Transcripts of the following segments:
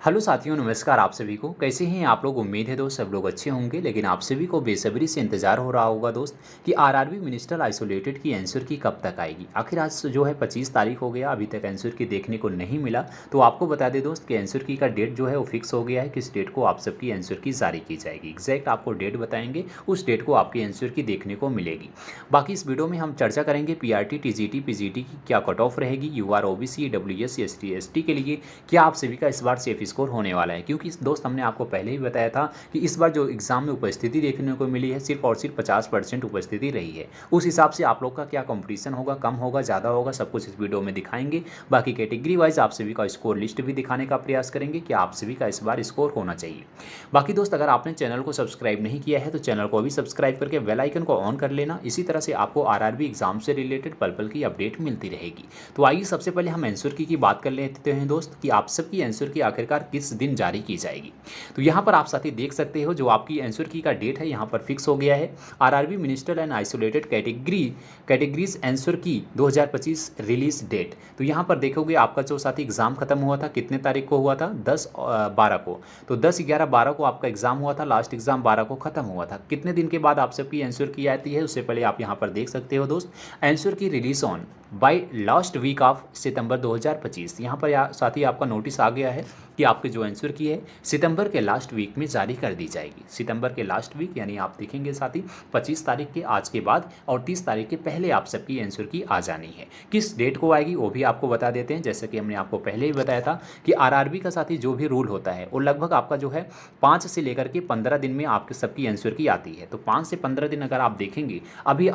Hello साथियों, नमस्कार आप सभी को। कैसे हैं आप लोग? उम्मीद है दोस्त सब लोग अच्छे होंगे। लेकिन आप सभी को बेसब्री से इंतजार हो रहा होगा दोस्त कि आरआरबी मिनिस्टर आइसोलेटेड की आंसर की कब तक आएगी। आखिर आज जो है 25 तारीख हो गया, अभी तक आंसर की देखने को नहीं मिला। तो आपको बता दें दोस्त कि आंसर की का डेट जो है वो फिक्स हो गया है, किस डेट को आप सबकी आंसर की जारी की जाएगी। एग्जैक्ट आपको डेट बताएंगे, उस डेट को आपकी आंसर की देखने को मिलेगी। बाकी इस वीडियो में हम चर्चा करेंगे पीआरटी, टीजीटी, पीजीटी की क्या कट ऑफ रहेगी, UR, OBC, WS, ST, ST के लिए क्या आप सभी का इस बार सेफ स्कोर होने वाला है। क्योंकि दोस्त हमने आपको पहले ही बताया था कि इस बार जो एग्जाम में उपस्थिति देखने को मिली है सिर्फ और सिर्फ 50% उपस्थिति रही है। उस हिसाब से आप लोग का क्या कंपटीशन होगा, कम होगा, ज़्यादा होगा, सब कुछ इस वीडियो में दिखाएंगे। बाकी कैटेगरी वाइज आप सभी का स्कोर लिस्ट भी दिखाने का प्रयास करेंगे कि आप सभी का इस बार स्कोर होना चाहिए। बाकी दोस्त अगर आपने चैनल को सब्सक्राइब नहीं किया है तो चैनल को अभी सब्सक्राइब करके बेल आइकन को ऑन कर लेना। इसी तरह से आपको आरआरबी एग्जाम से रिलेटेड पल पल की अपडेट मिलती रहेगी। तो आइए सबसे पहले हम आंसर की बात कर लेते हैं दोस्त कि आप सबकी आंसर की आखिरकार किस दिन जारी की जाएगी। तो यहाँ पर आप साथी देख सकते हो जो आपकी आंसर की का डेट है यहाँ पर फिक्स हो गया है। RRB minister and isolated categories answer की 2025 रिलीज डेट। तो यहाँ पर देखोगे आपका जो साथी एग्जाम खत्म हुआ था कितने तारीख को हुआ था, 10-12 को। तो 10-11-12 को आपका एग्जाम हुआ था, लास्ट एग्जाम 12 को खत्म हुआ था। कितने दिन के बाद आप सबकी आंसर की आती है उससे पहले आप यहाँ पर देख सकते हो दोस्त, आंसर की release on by last week of सितंबर 2025। यहाँ पर साथ ही आपका नोटिस आ गया है कि आपके जो आंसर की है सितंबर के लास्ट वीक में जारी कर दी जाएगी। सितंबर के लास्ट वीक यानी आप देखेंगे साथी 25 तारीख के आज के बाद और 30 तारीख के पहले आप सबकी आंसर की आ जानी है। किस डेट को आएगी वो भी आपको बता देते हैं। जैसे कि हमने आपको पहले ही बताया था कि आरआरबी का साथी जो भी रूल होता है वो लगभग आपका जो है 5 से लेकर के 15 दिन में आपके सबकी आंसर की आती है। तो 5 से 15 दिन अगर आप देखेंगे, अभी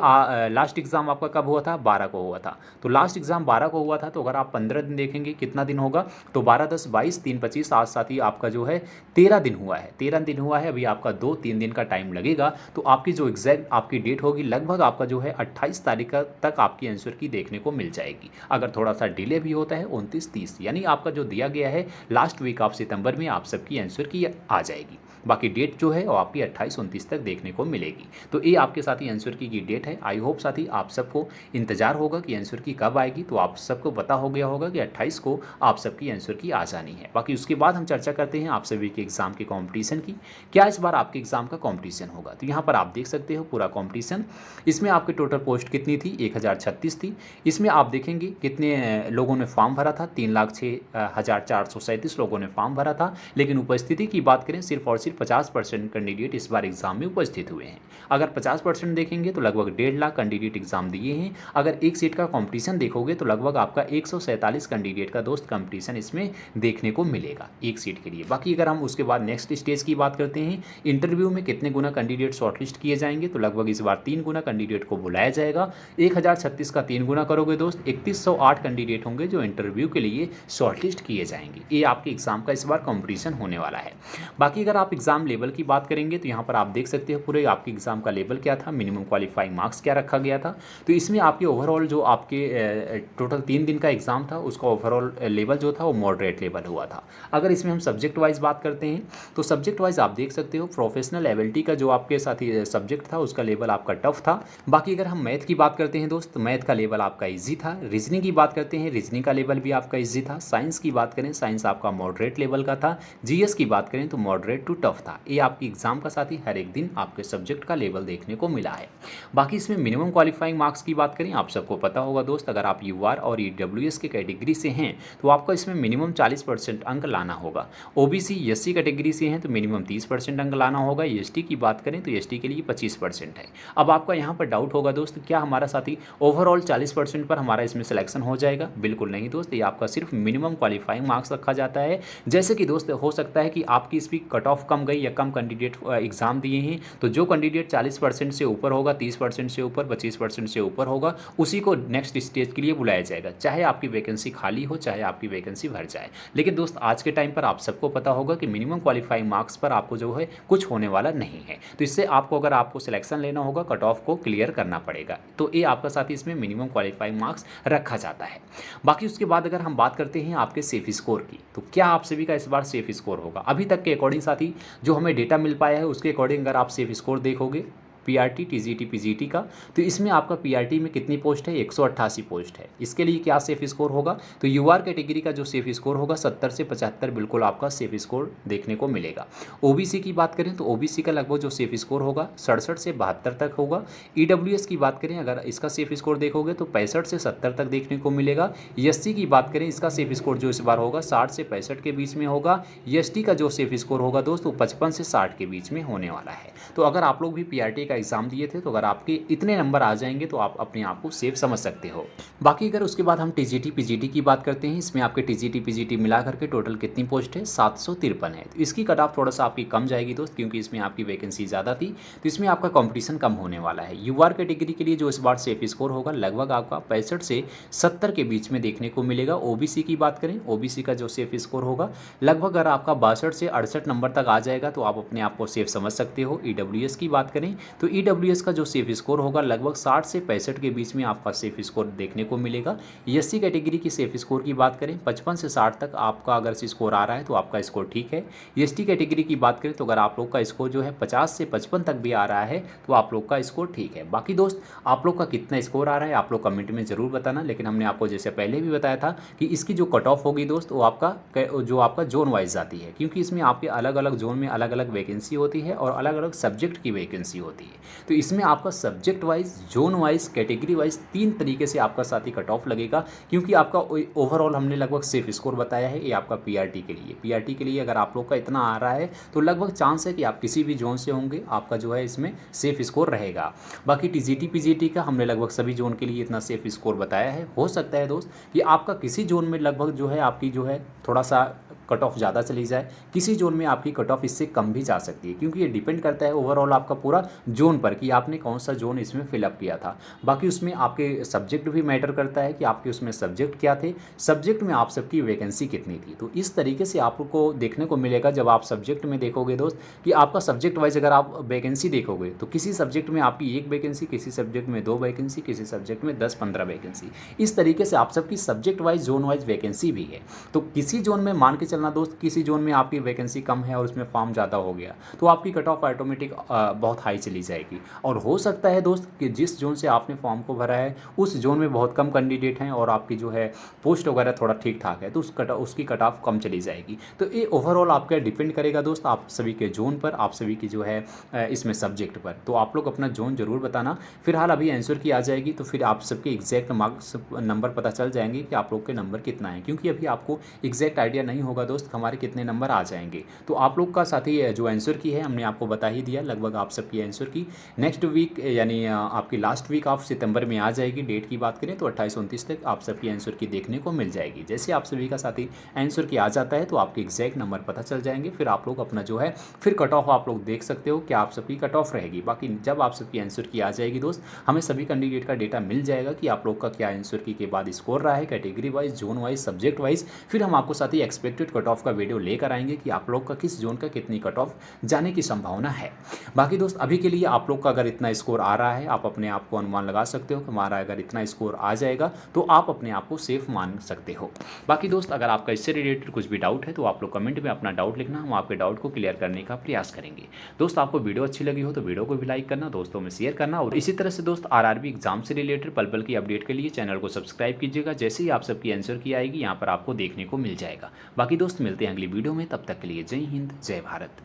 लास्ट एग्जाम आपका कब हुआ था, 12 को हुआ था। तो लास्ट एग्जाम 12 को हुआ था, तो अगर आप 15 दिन देखेंगे कितना दिन होगा, तो 12, 10, 22, 3, 25, आज साथ ही आपका जो है 13 दिन हुआ है। 13 दिन हुआ है, अभी आपका 2-3 दिन का टाइम लगेगा। तो आपकी जो एग्जैक्ट आपकी डेट होगी लगभग आपका जो है 28 तारीख तक आपकी आंसर की देखने को मिल जाएगी। अगर थोड़ा सा डिले भी होता है 29-30, यानी आपका जो दिया गया है लास्ट वीक ऑफ सितंबर में आप सबकी आंसर की आ जाएगी। बाकी डेट जो है वो आपकी 28-29 तक देखने को मिलेगी। तो ये आपके साथ ही आंसर की डेट है। आई होप साथी आप सबको इंतजार होगा कि आंसर की कब आएगी। तो आप सबको पता हो गया होगा कि 28 को आप सबकी आंसर की आ जानी है। बाकी उसके बाद हम चर्चा करते हैं आप सभी के एग्जाम के कंपटीशन की। क्या इस बार आपके एग्जाम का कंपटीशन होगा। तो यहाँ पर आप देख सकते हो पूरा कंपटीशन। इसमें आपकी टोटल पोस्ट कितनी थी, 1036 थी। इसमें आप देखेंगे कितने लोगों ने फॉर्म भरा था, 3,06,437 लोगों ने फॉर्म भरा था। लेकिन उपस्थिति की बात करें सिर्फ और सिर्फ 50% कैंडिडेट इस बार एग्जाम में उपस्थित हुए हैं। अगर 50% देखेंगे तो लगभग 1.5 लाख कैंडिडेट एग्जाम दिए हैं। अगर एक सीट का कंपटीशन देखोगे तो लगभग आपका 147 कैंडिडेट का दोस्त कंपटीशन इसमें देखने को मिलेगा एक सीट के लिए। बाकी अगर हम उसके बाद नेक्स्ट स्टेज की बात करते हैं, इंटरव्यू में कितने गुना कैंडिडेट शॉर्टलिस्ट किए जाएंगे, तो लगभग इस बार 3 गुना कैंडिडेट को बुलाया जाएगा। 1036 का 3 गुना करोगे दोस्त, 3108 कैंडिडेट होंगे जो इंटरव्यू के लिए शॉर्टलिस्ट किए जाएंगे। ये आपके एग्जाम का इस बार कंपटीशन होने वाला है। बाकी अगर आप एग्जाम लेवल की बात करेंगे तो यहाँ पर आप देख सकते हो पूरे आपके एग्जाम का लेवल क्या था, मिनिमम क्वालिफाइंग मार्क्स क्या रखा गया था। तो इसमें आपके ओवरऑल जो आपके टोटल 3 दिन का एग्जाम था उसका ओवरऑल लेवल जो था वो मॉडरेट लेवल हुआ था। अगर इसमें हम सब्जेक्ट वाइज बात करते हैं तो सब्जेक्ट वाइज आप देख सकते हो प्रोफेशनल एबिलिटी का जो आपके साथ ही सब्जेक्ट था उसका लेवल आपका टफ था। बाकी अगर हम मैथ की बात करते हैं दोस्त, मैथ का लेवल आपका ईजी था। रीजनिंग की बात करते हैं, रीजनिंग का लेवल भी आपका ईजी था। साइंस की बात करें, साइंस आपका मॉडरेट लेवल का था। जीएस की बात करें तो मॉडरेट टू टफ था। ये आपकी एग्जाम का साथ ही हर एक दिन आपके सब्जेक्ट का लेवल देखने को मिला है। बाकी इसमें मिनिमम क्वालिफाइंग मार्क्स की बात करें, आप सबको पता होगा दोस्त, अगर आप यूआर और ईडब्ल्यूएस के कैटेगरी से हैं तो आपको इसमें मिनिमम 40% अंक लाना होगा। ओबीसी एससी कैटेगरी से हैं तो मिनिमम 30% अंक लाना होगा। एसटी की बात करें तो एसटी के लिए 25% है। अब आपका यहाँ पर डाउट होगा दोस्त, क्या हमारा साथी ओवरऑल 40% पर हमारा इसमें सिलेक्शन हो जाएगा? बिल्कुल नहीं दोस्त, ये आपका सिर्फ मिनिमम क्वालिफाइंग मार्क्स रखा जाता है। जैसे कि दोस्त हो सकता है कि आपकी इसकी कट ऑफ कम गई या कम कैंडिडेट एग्जाम दिए हैं, तो जो कैंडिडेट 40% से ऊपर होगा, 30% से ऊपर, 25% से ऊपर होगा, उसी को नेक्स्ट स्टेज के लिए बुलाया जाएगा, चाहे आपकी वैकेंसी खाली हो चाहे आपकी वैकेंसी भर जाए। लेकिन दोस्त आज के टाइम पर आप सबको पता होगा कि मिनिमम क्वालिफाइंग मार्क्स पर आपको जो है कुछ होने वाला नहीं है। तो इससे आपको अगर आपको सिलेक्शन लेना होगा कट ऑफ को क्लियर करना पड़ेगा। तो ये आपका साथ ही इसमें मिनिमम क्वालिफाइंग मार्क्स रखा जाता है। बाकी उसके बाद अगर हम बात करते हैं आपके सेफ स्कोर की, तो क्या आप सभी का इस बार सेफ स्कोर होगा? अभी तक के अकॉर्डिंग साथी जो हमें डेटा मिल पाया है उसके अकॉर्डिंग अगर आप सेफ स्कोर देखोगे पीआरटी, टीजीटी, पीजीटी का। तो इसमें आपका पीआरटी में कितनी पोस्ट है? 188 पोस्ट है। इसके लिए क्या सेफ स्कोर होगा? तो यूआर कैटेगरी का जो सेफ स्कोर होगा 70 से 75 बिल्कुल आपका सेफ स्कोर देखने को मिलेगा। ओबीसी की बात करें तो ओबीसी का लगभग जो सेफ स्कोर होगा 67 से 72 तक होगा। ईडब्ल्यूएस की बात करें अगर इसका सेफ स्कोर देखोगे तो 65 से 70 तक देखने को मिलेगा। एससी की बात करें इसका सेफ स्कोर जो इस बार होगा 60 से 65 के बीच में होगा। एसटी का जो सेफ स्कोर होगा दोस्तों 55 से 60 के बीच में होने वाला है। तो अगर आप लोग भी पीआरटी का एग्जाम दिए थे तो अगर आपके इतने नंबर आ जाएंगे तो आप अपने आप को सेफ समझ सकते हो। बाकी अगर उसके बाद हम टीजीटी पीजीटी की बात करते हैं, इसमें आपके टीजीटी पीजीटी मिला करके टोटल कितनी पोस्ट है? 753 है। तो इसकी कट ऑफ थोड़ा सा आपकी कम जाएगी दोस्त, क्योंकि इसमें आपकी वैकेंसी ज़्यादा थी, तो इसमें आपका कंपटीशन कम होने वाला है। यूआर कैटेगरी के लिए जो इस बार सेफ स्कोर होगा लगभग आपका 65 से 70 के बीच में देखने को मिलेगा। ओबीसी की बात करें, ओबीसी का जो सेफ स्कोर होगा लगभग अगर आपका 62 से 68 नंबर तक आ जाएगा तो आप अपने आप को सेफ समझ सकते हो। ईडब्ल्यूएस की बात करें तो ईडब्ल्यूएस का जो सेफ स्कोर होगा लगभग 60 से 65 के बीच में आपका सेफ स्कोर देखने को मिलेगा। एससी कैटेगरी की सेफ स्कोर की बात करें 55 से 60 तक आपका अगर स्कोर आ रहा है तो आपका स्कोर ठीक है। एसटी कैटेगरी की बात करें तो अगर आप लोग का स्कोर जो है 50 से 55 तक भी आ रहा है तो आप लोग का स्कोर ठीक है। बाकी दोस्त आप लोग का कितना स्कोर आ रहा है आप लोग कमेंट में ज़रूर बताना। लेकिन हमने आपको जैसे पहले भी बताया था कि इसकी जो कट ऑफ होगी दोस्त वो आपका जोन वाइज आती है, क्योंकि इसमें आपके अलग अलग जोन में अलग अलग वैकेंसी होती है और अलग अलग सब्जेक्ट की वैकेंसी होती है। तो इसमें आपका subject wise, zone wise, category wise 3 तरीके से आपका साथ ही कट ऑफ लगेगा, क्योंकि आपका ओवरऑल हमने लगभग सेफ स्कोर बताया है। ये आपका पीआरटी के लिए, पीआरटी के लिए अगर आप लोग का इतना आ रहा है तो लगभग चांस है कि आप किसी भी जोन से होंगे आपका जो है इसमें सेफ स्कोर रहेगा। बाकी टीजीटी पीजीटी का हमने लगभग सभी जोन के लिए इतना सेफ स्कोर बताया है। हो सकता है दोस्त कि आपका किसी जोन में लगभग जो है आपकी जो है थोड़ा सा कट ऑफ ज़्यादा चली जाए, किसी जोन में आपकी कट ऑफ इससे कम भी जा सकती है, क्योंकि ये डिपेंड करता है ओवरऑल आपका पूरा जोन पर कि आपने कौन सा जोन इसमें फिलअप किया था। बाकी उसमें आपके सब्जेक्ट भी मैटर करता है कि आपके उसमें सब्जेक्ट क्या थे, सब्जेक्ट में आप सबकी वैकेंसी कितनी थी। तो इस तरीके से आपको देखने को मिलेगा जब आप सब्जेक्ट में देखोगे दोस्त कि आपका सब्जेक्ट वाइज अगर आप वैकेंसी देखोगे तो किसी सब्जेक्ट में आपकी 1 वैकेंसी, किसी सब्जेक्ट में 2 वैकेंसी, किसी सब्जेक्ट में 10-15 वैकेंसी। इस तरीके से आप सबकी subject wise, zone wise vacancy भी है। तो किसी जोन में मान के चलना दोस्त, किसी जोन में आपकी वैकेंसी कम है और उसमें फॉर्म ज़्यादा हो गया तो आपकी कट ऑफ ऑटोमेटिक बहुत हाई चली जाएगी। और हो सकता है दोस्त कि जिस जोन से आपने फॉर्म को भरा है उस जोन में बहुत कम कैंडिडेट हैं और आपकी जो है पोस्ट वगैरह थोड़ा ठीक ठाक है तो उसकी कट ऑफ कम चली जाएगी। तो ये ओवरऑल आपका डिपेंड करेगा दोस्त आप सभी के जोन पर, आप सभी की जो है इसमें सब्जेक्ट पर। तो आप लोग अपना जोन ज़रूर बताना। फिलहाल अभी आंसर की आ जाएगी तो फिर आप सबके एग्जैक्ट मार्क्स नंबर पता चल जाएंगे कि आप लोग के नंबर कितना है, क्योंकि अभी आपको एग्जैक्ट आइडिया नहीं होगा दोस्त हमारे कितने नंबर आ जाएंगे। तो आप लोग का साथ ही जो आंसर की है हमने आपको बता ही दिया, लगभग आप सबकी आंसर की नेक्स्ट वीक यानी आपकी लास्ट वीक ऑफ सितंबर में आ जाएगी। डेट की बात करें तो 28-29 तक आप सबकी आंसर की देखने को मिल जाएगी। जैसे आप सभी का साथी आंसर की आ जाता है तो आपके एग्जैक्ट नंबर पता चल जाएंगे, फिर आप लोग अपना जो है फिर कट ऑफ आप लोग देख सकते हो कि आप सबकी कट ऑफ रहेगी। बाकी जब आप सबकी आंसर की आ जाएगी दोस्त हमें सभी कैंडिडेट का डेटा मिल जाएगा कि आप लोग का क्या आंसर की के बाद स्कोर रहा है, category wise, zone wise, subject wise. फिर हम आपको साथ ही एक्सपेक्टेड कट ऑफ का वीडियो लेकर आएंगे कि आप लोग का किस जोन का कितनी कट ऑफ जाने की संभावना है। बाकी दोस्त अभी के लिए आप लोग का अगर इतना स्कोर आ रहा है आप अपने आप को अनुमान लगा सकते हो कि हमारा अगर इतना स्कोर आ जाएगा तो आप अपने आप को सेफ मान सकते हो। बाकी दोस्त अगर आपका इससे रिलेटेड कुछ भी डाउट है तो आप लोग कमेंट में अपना डाउट लिखना, हम आपके डाउट को क्लियर करने का प्रयास करेंगे। दोस्त आपको वीडियो अच्छी लगी हो तो वीडियो को भी लाइक करना, दोस्तों में शेयर करना और इसी तरह से दोस्त आरआरबी एग्जाम से रिलेटेड पल पल की अपडेट के लिए चैनल को सब्सक्राइब कीजिएगा। जैसे ही आप सबकी आंसर की आएगी यहाँ पर आपको देखने को मिल जाएगा। बाकी दोस्त मिलते हैं अगली वीडियो में, तब तक के लिए जय हिंद, जय भारत।